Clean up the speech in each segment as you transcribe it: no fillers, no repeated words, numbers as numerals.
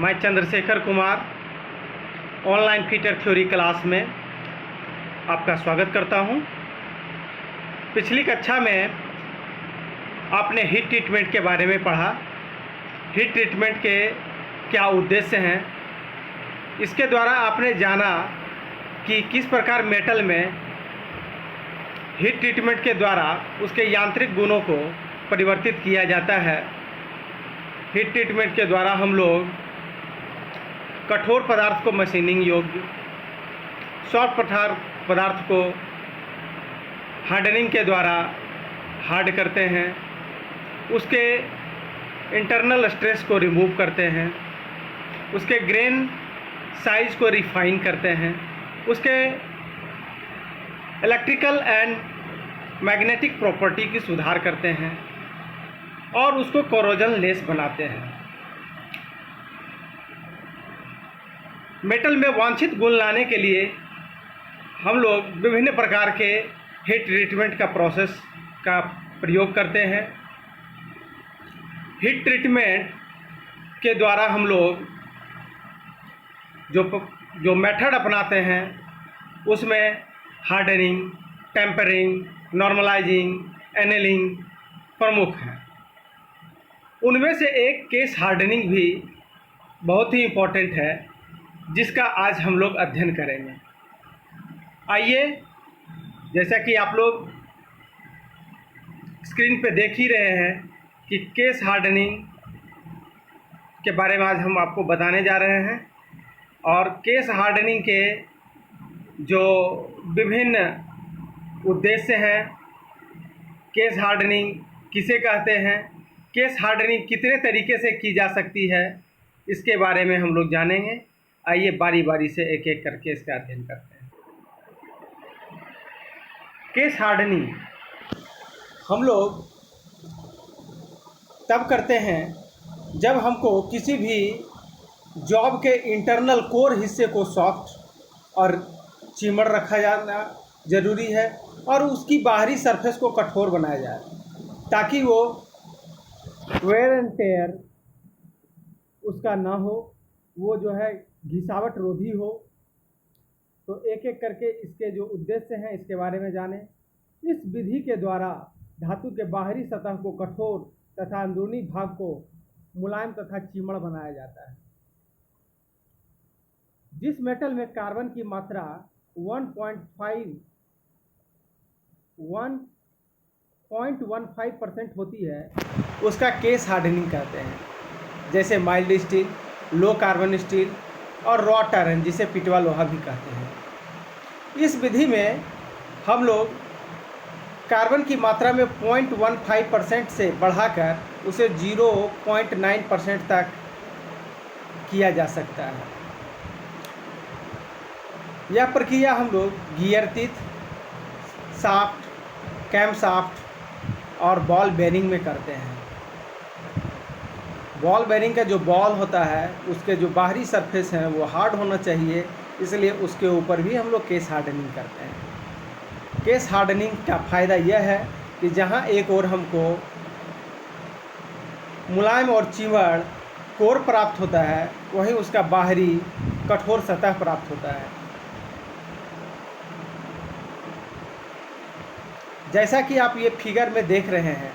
मैं Chandrashekhar Kumar online fitter theory class में आपका स्वागत करता हूं। पिछली कक्षा में आपने हीट ट्रीटमेंट के बारे में पढ़ा। हीट ट्रीटमेंट के क्या उद्देश्य हैं, इसके द्वारा आपने जाना कि किस प्रकार मेटल में हीट ट्रीटमेंट के द्वारा उसके यांत्रिक गुणों को परिवर्तित किया जाता है। हीट ट्रीटमेंट के द्वारा हम लोग कठोर पदार्थ को मशीनिंग योग्य, सॉफ्ट पदार्थ को हार्डनिंग के द्वारा हार्ड करते हैं, उसके इंटरनल स्ट्रेस को रिमूव करते हैं, उसके ग्रेन साइज को रिफाइन करते हैं, उसके इलेक्ट्रिकल एंड मैग्नेटिक प्रॉपर्टी की सुधार करते हैं और उसको कोरोजन लेस बनाते हैं। मेटल में वांछित गुण लाने के लिए हम लोग विभिन्न प्रकार के हीट ट्रीटमेंट का प्रोसेस का प्रयोग करते हैं। हीट ट्रीटमेंट के द्वारा हम लोग जो मेथड अपनाते हैं उसमें हार्डनिंग, टेम्परिंग, नॉर्मलाइजिंग, एनेलिंग प्रमुख हैं। उनमें से एक केस हार्डनिंग भी बहुत ही इम्पोर्टेंट है, जिसका आज हम लोग अध्ययन करेंगे। आइए, जैसा कि आप लोग स्क्रीन पे देख ही रहे हैं कि केस हार्डनिंग के बारे में आज हम आपको बताने जा रहे हैं। और केस हार्डनिंग के जो विभिन्न उद्देश्य हैं, केस हार्डनिंग किसे कहते हैं, केस हार्डनिंग कितने तरीके से की जा सकती है, इसके बारे में हम लोग जानेंगे। आइए बारी बारी से एक एक करके इसका अध्ययन करते हैं। केस हार्डनिंग हम लोग तब करते हैं जब हमको किसी भी जॉब के इंटरनल कोर हिस्से को सॉफ्ट और चिमड़ रखा जाना ज़रूरी है और उसकी बाहरी सरफेस को कठोर बनाया जाए, ताकि वो वेयर एंड टेयर उसका ना हो, वो जो है घिसावट रोधी हो। तो एक एक करके इसके जो उद्देश्य हैं इसके बारे में जानें। इस विधि के द्वारा धातु के बाहरी सतह को कठोर तथा अंदरूनी भाग को मुलायम तथा चिमड़ बनाया जाता है। जिस मेटल में कार्बन की मात्रा 1.15% होती है उसका केस हार्डनिंग कहते हैं, जैसे mild steel, low carbon steel और रॉ आयरन, जिसे पिटवा लोहा भी कहते हैं। इस विधि में हम लोग कार्बन की मात्रा में 0.15% से बढ़ाकर उसे 0.9% तक किया जा सकता है। यह प्रक्रिया हम लोग gear teeth, shaft, cam shaft और बॉल बेरिंग में करते हैं। बॉल बेरिंग का जो बॉल होता है उसके जो बाहरी सरफेस हैं वो हार्ड होना चाहिए, इसलिए उसके ऊपर भी हम लोग केस हार्डनिंग करते हैं। केस हार्डनिंग का फ़ायदा यह है कि जहाँ एक ओर हमको मुलायम और चिमड़ कोर प्राप्त होता है, वहीं उसका बाहरी कठोर सतह प्राप्त होता है। जैसा कि आप ये फिगर में देख रहे हैं,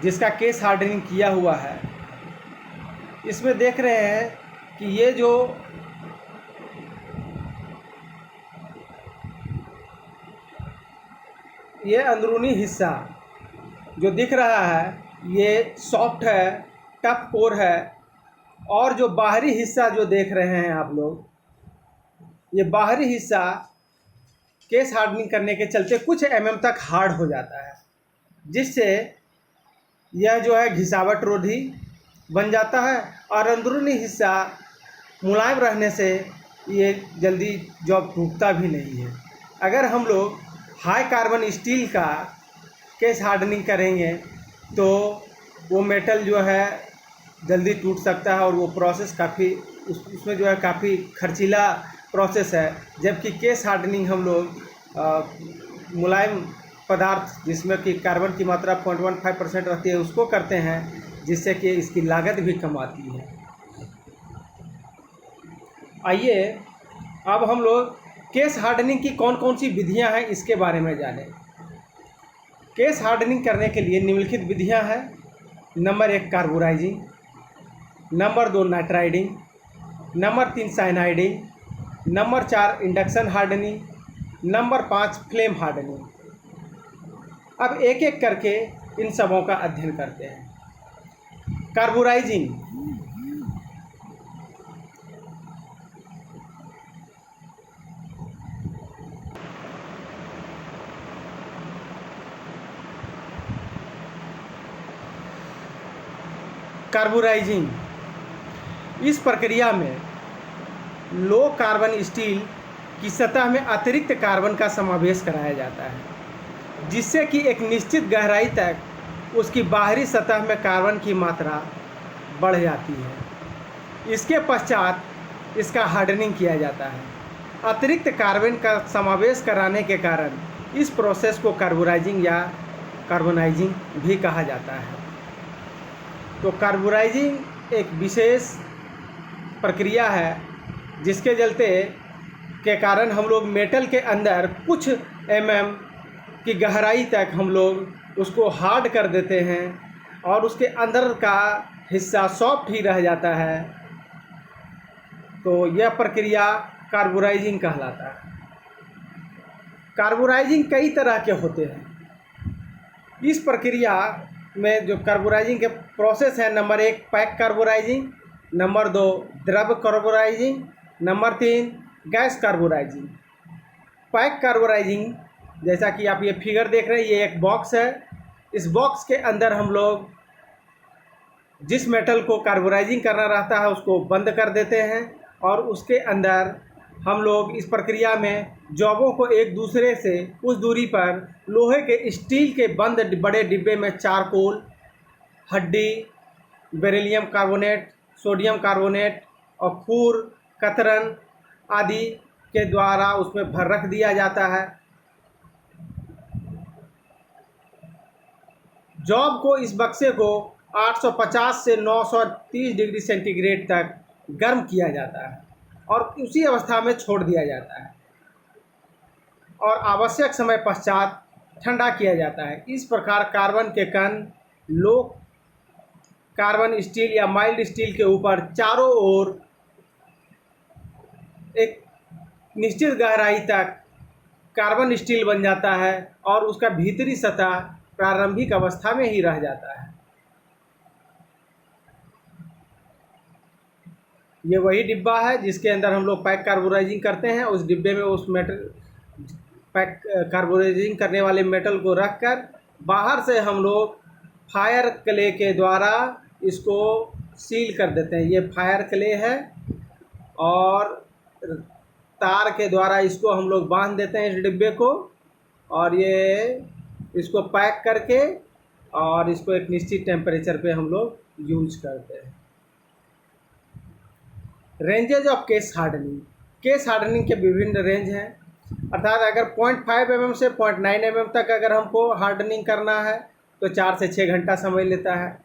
जिसका केस हार्डनिंग किया हुआ है, इसमें देख रहे हैं कि ये अंदरूनी हिस्सा जो दिख रहा है ये सॉफ्ट है, टफ कोर है, और जो बाहरी हिस्सा जो देख रहे हैं आप लोग, ये बाहरी हिस्सा केस हार्डनिंग करने के चलते कुछ mm तक हार्ड हो जाता है, जिससे यह जो है घिसावट रोधी बन जाता है और अंदरूनी हिस्सा मुलायम रहने से ये जल्दी जॉब टूटता भी नहीं है। अगर हम लोग हाई कार्बन स्टील का केस हार्डनिंग करेंगे तो वो मेटल जो है जल्दी टूट सकता है और वो प्रोसेस काफ़ी उसमें जो है काफ़ी खर्चीला प्रोसेस है। जबकि केस हार्डनिंग हम लोग मुलायम पदार्थ जिसमें कि कार्बन की मात्रा 0.15% रहती है उसको करते हैं, जिससे कि इसकी लागत भी कम आती है। आइए अब हम लोग केस हार्डनिंग की कौन कौन सी विधियां हैं इसके बारे में जानें। केस हार्डनिंग करने के लिए निम्नलिखित विधियां हैं। Number 1 carburising, number 2 nitriding, number 3 cyaniding, number 4 induction hardening, number 5 flame hardening. अब एक एक करके इन सबों का अध्ययन करते हैं। कार्बोराइजिंग, इस प्रक्रिया में लो कार्बन स्टील की सतह में अतिरिक्त कार्बन का समावेश कराया जाता है, जिससे कि एक निश्चित गहराई तक उसकी बाहरी सतह में कार्बन की मात्रा बढ़ जाती है। इसके पश्चात इसका हार्डनिंग किया जाता है। अतिरिक्त कार्बन का समावेश कराने के कारण इस प्रोसेस को कार्बोराइजिंग या कार्बोनाइजिंग भी कहा जाता है। तो कार्बोराइजिंग एक विशेष प्रक्रिया है जिसके चलते के कारण हम लोग मेटल के अंदर कुछ की गहराई तक हम लोग उसको हार्ड कर देते हैं और उसके अंदर का हिस्सा सॉफ्ट ही रह जाता है। तो यह प्रक्रिया कार्बोराइजिंग कहलाता है। कार्बोराइजिंग कई तरह के होते हैं। इस प्रक्रिया में जो कार्बोराइजिंग के प्रोसेस है, नंबर 1 पैक कार्बोराइजिंग, नंबर 2 द्रव carburising, number 3 gas carburising. Pack carburising, जैसा कि आप ये फिगर देख रहे हैं, ये एक बॉक्स है। इस बॉक्स के अंदर हम लोग जिस मेटल को कार्बोराइजिंग करना रहता है उसको बंद कर देते हैं और उसके अंदर हम लोग इस प्रक्रिया में जॉबों को एक दूसरे से कुछ दूरी पर लोहे के स्टील के बंद बड़े डिब्बे में चारकोल, हड्डी, बेरिलियम कार्बोनेट, सोडियम कार्बोनेट और खूर, कतरन आदि के द्वारा उसमें भर रख दिया जाता है। जॉब को, इस बक्से को 850 से 930 डिग्री सेंटीग्रेड तक गर्म किया जाता है और उसी अवस्था में छोड़ दिया जाता है और आवश्यक समय पश्चात ठंडा किया जाता है। इस प्रकार कार्बन के कण लो कार्बन स्टील या माइल्ड स्टील के ऊपर चारों ओर एक निश्चित गहराई तक कार्बन स्टील बन जाता है और उसका भीतरी सतह प्रारंभिक अवस्था में ही रह जाता है। ये वही डिब्बा है जिसके अंदर हम लोग पैक कार्बोराइजिंग करते हैं। उस डिब्बे में उस मेटल पैक कार्बोराइजिंग करने वाले मेटल को रखकर बाहर से हम लोग फायर क्ले के द्वारा इसको सील कर देते हैं। ये फायर क्ले है और तार के द्वारा इसको हम लोग बांध देते हैं इस डिब्बे को और ये इसको पैक करके और इसको एक निश्चित टेम्परेचर पे हम लोग यूज करते हैं। Ranges of case hardening. Case hardening के विभिन्न रेंज हैं, अर्थात अगर 0.5 mm से 0.9 mm तक अगर हमको हार्डनिंग करना है तो 4 से 6 घंटा समय लेता है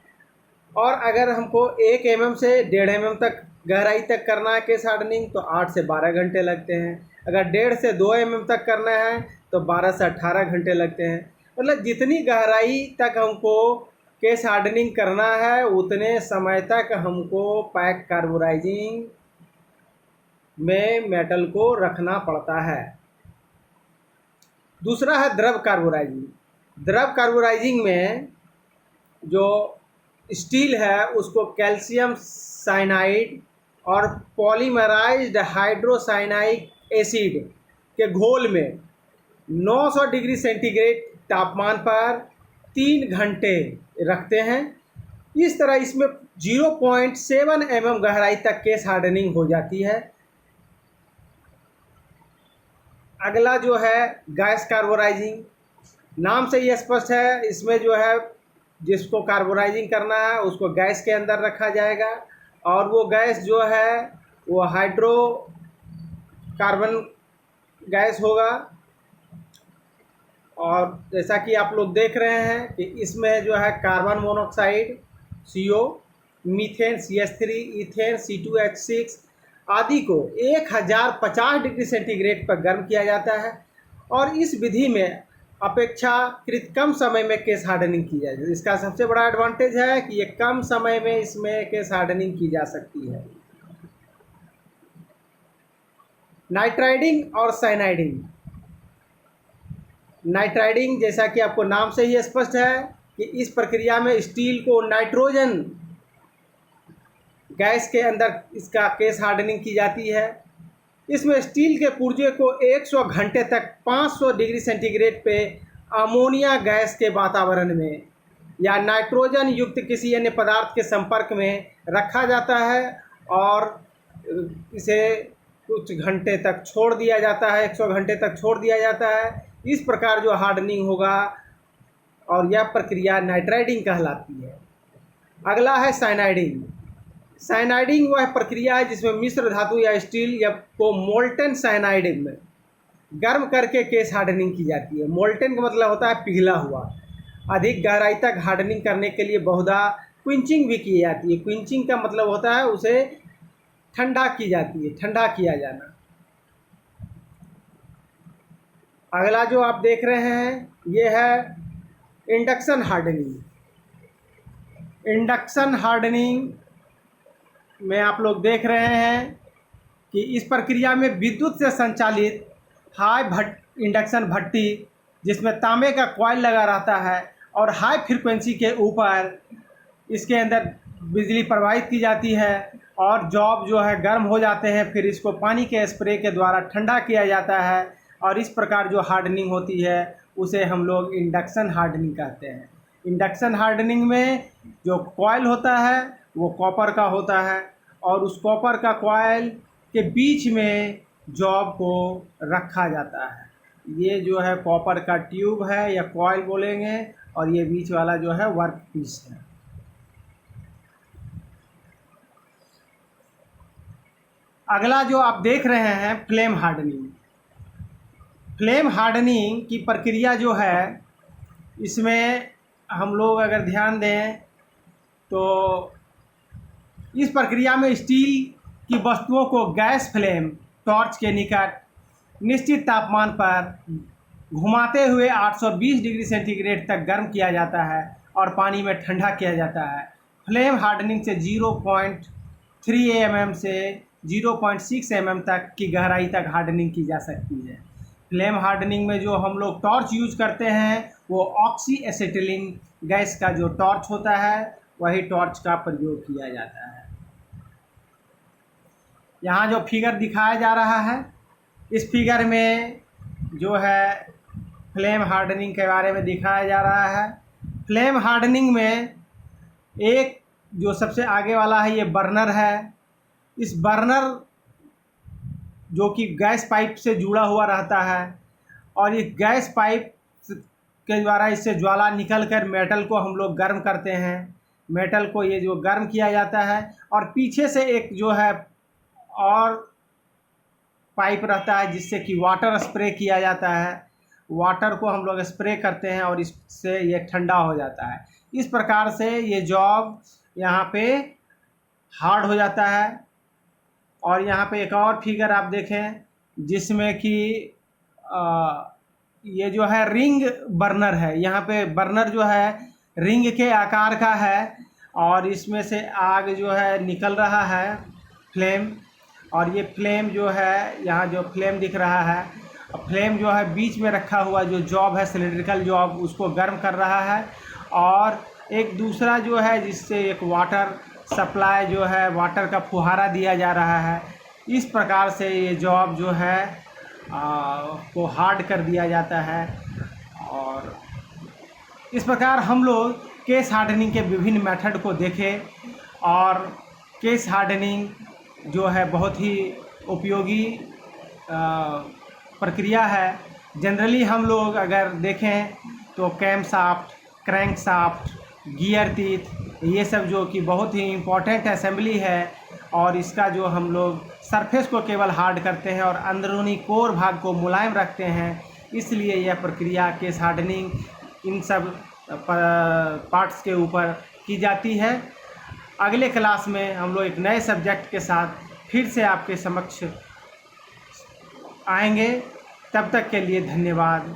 और अगर हमको 1 mm से 1.5 mm तक गहराई तक करना है केस हार्डनिंग तो 8 से 12 घंटे लगते हैं। अगर 1.5 से 2 mm तक करना है तो 12 से 18 घंटे लगते हैं। मतलब जितनी गहराई तक हमको केस हार्डनिंग करना है उतने समय तक हमको पैक कार्बोराइजिंग में मेटल को रखना पड़ता है। दूसरा है द्रव कार्बोराइजिंग। द्रव कार्बोराइजिंग में जो स्टील है उसको कैल्शियम साइनाइड और पॉलीमराइज्ड हाइड्रोसाइनाइक एसिड के घोल में 900 डिग्री सेंटीग्रेड तापमान पर 3 घंटे रखते हैं। इस तरह इसमें 0.7 mm गहराई तक केस हार्डनिंग हो जाती है। अगला जो है गैस कार्बोराइजिंग, नाम से ही स्पष्ट है, इसमें जो है जिसको कार्बोराइजिंग करना है उसको गैस के अंदर रखा जाएगा और वो गैस जो है वो हाइड्रोकार्बन गैस होगा। और जैसा कि आप लोग देख रहे हैं कि इसमें जो है carbon monoxide CO, methane CH3, ethane C2H6 आदि को 1050 डिग्री सेंटीग्रेड पर गर्म किया जाता है और इस विधि में अपेक्षाकृत कम समय में केस हार्डनिंग की जाती है। इसका सबसे बड़ा एडवांटेज है कि ये कम समय में इसमें केस हार्डनिंग की जा सकती है। नाइट्राइडिंग और साइनाइडिंग। नाइट्राइडिंग जैसा कि आपको नाम से ही स्पष्ट है कि इस प्रक्रिया में स्टील को नाइट्रोजन गैस के अंदर इसका केस हार्डनिंग की जाती है। इसमें स्टील के पुर्जे को 100 घंटे तक 500 डिग्री सेंटीग्रेड पे अमोनिया गैस के वातावरण में या नाइट्रोजन युक्त किसी अन्य पदार्थ के संपर्क में रखा जाता है और इसे कुछ घंटे तक छोड़ दिया जाता है, 100 घंटे तक छोड़ दिया जाता है। इस प्रकार जो हार्डनिंग होगा और यह प्रक्रिया नाइट्राइडिंग कहलाती है। अगला है साइनाइडिंग। साइनाइडिंग वह प्रक्रिया है जिसमें मिश्र धातु या स्टील या को मोल्टन साइनाइड में गर्म करके केस हार्डनिंग की जाती है। मोल्टन का मतलब होता है पिघला हुआ। अधिक गहराई तक हार्डनिंग करने के लिए बहुधा क्विंचिंग भी की जाती है। क्विंचिंग का मतलब होता है उसे ठंडा की जाती है, ठंडा किया जाना। अगला जो आप देख रहे हैं ये है इंडक्शन हार्डनिंग। इंडक्शन हार्डनिंग में आप लोग देख रहे हैं कि इस प्रक्रिया में विद्युत से संचालित इंडक्शन भट्टी जिसमें तांबे का कॉइल लगा रहता है और हाई फ्रीक्वेंसी के ऊपर इसके अंदर बिजली प्रवाहित की जाती है और जॉब जो है गर्म हो जाते हैं, फिर इसको पानी के स्प्रे के द्वारा ठंडा किया जाता है और इस प्रकार जो हार्डनिंग होती है उसे हम लोग इंडक्शन हार्डनिंग कहते हैं। इंडक्शन हार्डनिंग में जो कॉइल होता है वो कॉपर का होता है और उस कॉपर का कॉइल के बीच में जॉब को रखा जाता है। ये जो है कॉपर का ट्यूब है या कॉइल बोलेंगे और ये बीच वाला जो है वर्क पीस है। अगला जो आप देख रहे हैं फ्लेम हार्डनिंग। फ्लेम हार्डनिंग की प्रक्रिया जो है इसमें हम लोग अगर ध्यान दें तो इस प्रक्रिया में स्टील की वस्तुओं को गैस फ्लेम टॉर्च के निकट निश्चित तापमान पर घुमाते हुए 820 डिग्री सेंटीग्रेड तक गर्म किया जाता है और पानी में ठंडा किया जाता है। फ्लेम हार्डनिंग से 0.3 mm से 0.6 mm तक की गहराई तक हार्डनिंग की जा सकती है। फ्लेम हार्डनिंग में जो हम लोग टॉर्च यूज करते हैं वो ऑक्सी एसिटिलीन गैस का जो टॉर्च होता है वही टॉर्च का प्रयोग किया जाता है। यहाँ जो फिगर दिखाया जा रहा है इस फिगर में जो है फ्लेम हार्डनिंग के बारे में दिखाया जा रहा है। फ्लेम हार्डनिंग में एक जो सबसे आगे वाला है ये बर्नर है। इस बर्नर जो कि गैस पाइप से जुड़ा हुआ रहता है और ये गैस पाइप के द्वारा इससे ज्वाला निकल कर मेटल को हम लोग गर्म करते हैं। मेटल को ये जो गर्म किया जाता है और पीछे से एक जो है और पाइप रहता है जिससे कि वाटर स्प्रे किया जाता है। वाटर को हम लोग स्प्रे करते हैं और इससे ये ठंडा हो जाता है। इस प्रकार से ये जॉब यहाँ पे हार्ड हो जाता है। और यहाँ पे एक और फिगर आप देखें जिसमें कि ये जो है रिंग बर्नर है। यहाँ पे बर्नर जो है रिंग के आकार का है और इसमें से आग जो है निकल रहा है फ्लेम, और ये फ्लेम जो है यहाँ जो फ्लेम दिख रहा है फ्लेम जो है बीच में रखा हुआ जो जॉब है सिलिंड्रिकल जॉब उसको गर्म कर रहा है और एक दूसरा जो है जिससे एक वाटर सप्लाई जो है वाटर का फुहारा दिया जा रहा है। इस प्रकार से ये जॉब जो है को हार्ड कर दिया जाता है। और इस प्रकार हम लोग केस हार्डनिंग के विभिन्न मेथड को देखें और केस हार्डनिंग जो है बहुत ही उपयोगी प्रक्रिया है। जनरली हम लोग अगर देखें तो cam shaft, crank shaft, gear teeth ये सब जो कि बहुत ही इम्पोर्टेंट असेंबली है और इसका जो हम लोग सरफेस को केवल हार्ड करते हैं और अंदरूनी कोर भाग को मुलायम रखते हैं, इसलिए यह प्रक्रिया केस हार्डनिंग इन सब पार्ट्स के ऊपर की जाती है। अगले क्लास में हम लोग एक नए सब्जेक्ट के साथ फिर से आपके समक्ष आएंगे। तब तक के लिए धन्यवाद।